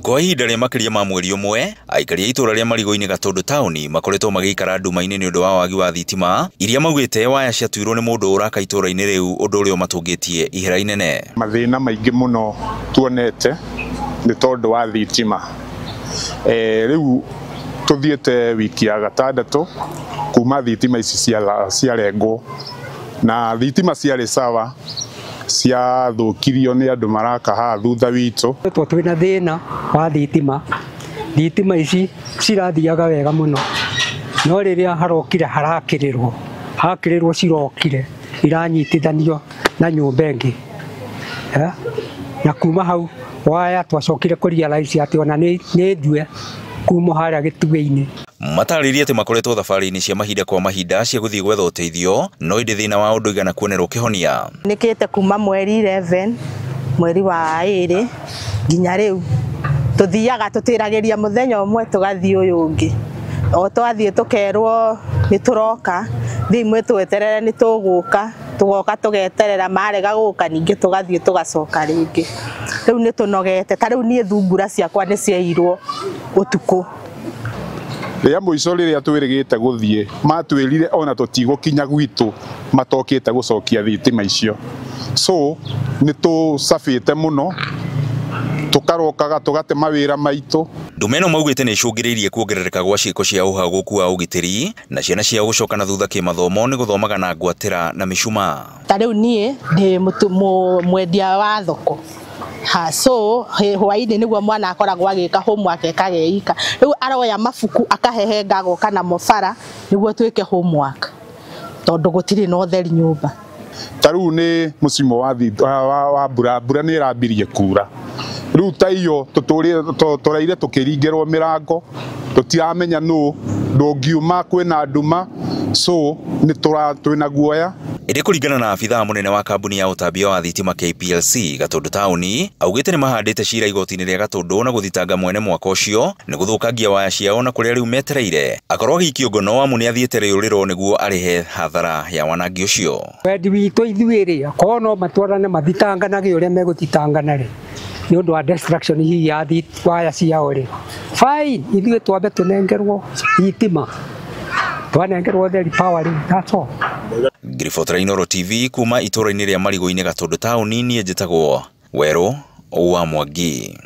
Kwa ihinda rĩa makĩria ma mweri ũmwe, aikari a itũra rĩa Marigũ-inĩ Gatũndũ taũni makoretwo magĩikara nduma-inĩ nĩ ũndũ wa wagi wa thitima iria maugĩte waya ciatuirwo nĩ mũndũ ũraka itũra-inĩ rĩu, ũndũ ũrĩa ũmatũngĩtie ihera inene. Mathĩna maingĩ mũno tuonete nĩ tondũ wa thitima. Rĩu tuthiĩte wiki ya gatandatũ kuma thitima ici ciarengwo, na thitima ciarĩ sawa ciathũkirio nĩ andũ maraka haha thutha witũ. Twĩna thĩna wa thitima ici cirathiaga wega mũno, no rĩrĩa harokire hakĩrĩrwo cirokire iranyitithanio na nyũmba ĩngĩ, na kuma hau waya twacokire kũrealize atĩ ona nĩ ndue kuma harĩa gĩtugĩ-inĩ. Matarĩrie atĩ makoretwo thabarĩ-inĩ cia mahinda kwa mahinda cia gũthiĩ gwetha ũteithio, no ĩndĩ thĩna wa ũndũ igana kuonerwo kĩhonia. Nĩkĩte kuma mweri 11 mweri wa 2 nginya rĩu tuthiaga tũtĩragĩria mũthenya ũmwe tũgathiĩ ũyũ ũngĩ, o twathiĩ tũkerwo nĩ tũroka, thimũ tweterere nĩ tũgũka, tugoka tugeterera, marega gũka ningĩ tũgathiĩ tũgacoka rĩngĩ. Rĩu nĩ tũnogete, ta rĩu niĩ thungura ciakwa nĩ ciairwo ũtukũ. Rĩa mũico rĩrĩa twĩrĩgĩte gũthiĩ matwĩrire ona tũtigũkinya gwitũ matokĩte gũcokia thitima icio. So nĩ tũcabĩte mũno, tukarokaga tugate mawĩra maitũ. Nduma ĩno maugĩte nĩ icũngĩrĩirie kuongerereka gwa ciĩko cia ũhagũku wa ũgitĩri na ciana cia gũcoka na thutha kĩmathomo nĩ gũthomaga na ngwatĩra na mĩcumaa. Ta rĩu niĩ ndĩ mwendia wa thoko. So hwainĩ nĩguo mwana akoragwo agĩka homework akageika. Rĩu aroya mabuku akahehenga agoka na mobara nĩguo twĩke homework, tondũ gũtirĩ na ũtheri nyũmba. Ta rĩu nĩ mũcimo wa mbura nĩ ĩrambirie kura. Rĩu ta iyo tũtũreire tũkĩringĩrwo mĩrango, tũtiramenya nũ ndũngiuma, kwĩna nduma, so nĩ twĩna guoya. Ĩrĩ kũringana na abithaa mũnene wa kambuni ya ũtambia wa thitima KPLC Gatũndũ taũni, augĩte nĩ mahandĩte cira igoti-inĩ rĩa Gatũndũ na gũthitanga mwene mwaka ũcio nĩ gũthũkangia waya ciao na kũrĩa rĩu metereire akorwo gĩikio no amu nĩ athiĩte rĩũrĩro nĩguo arĩhe hathara ya wanangi ũcio. Wendi witũ ithuĩ korwo no matwarane mathitanganage ũrĩa megũthitangana rĩ, nĩ ũndũ wa destruction hihi ya waya ciao rĩ, fine, ithuĩ twambe tũnengerwo thitima, twanengerwo theri power rĩ, that's all. Ngiriboto Inooro TV kuma itũra-inĩ rĩa Marigũ-inĩ Gatũndũ taũni, niĩ njĩtagwo Werũ wa Mwangi.